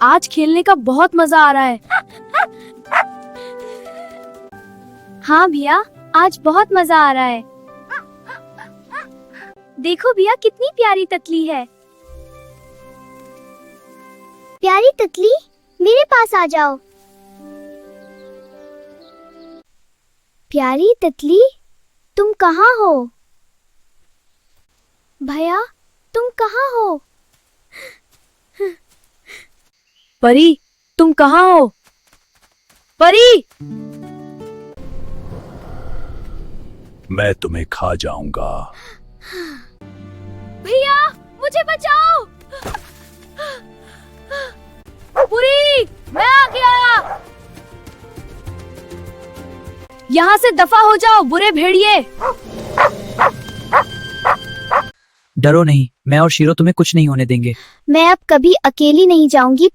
आज खेलने का बहुत मजा आ रहा है। हाँ भैया, आज बहुत मजा आ रहा है। देखो भैया, कितनी प्यारी तितली है। प्यारी तितली, मेरे पास आ जाओ। प्यारी तितली, तुम कहाँ हो? भैया, तुम कहाँ हो? परी, तुम कहाँ हो? परी! मैं तुम्हें खा जाऊंगा। भैया, मुझे बचाओ! पुरी, मैं आ गया। यहाँ से दफा हो जाओ, बुरे भेड़िए। डरो नहीं, मैं और शीरो तुम्हें कुछ नहीं होने देंगे। मैं अब कभी अकेली नहीं जाऊंगी।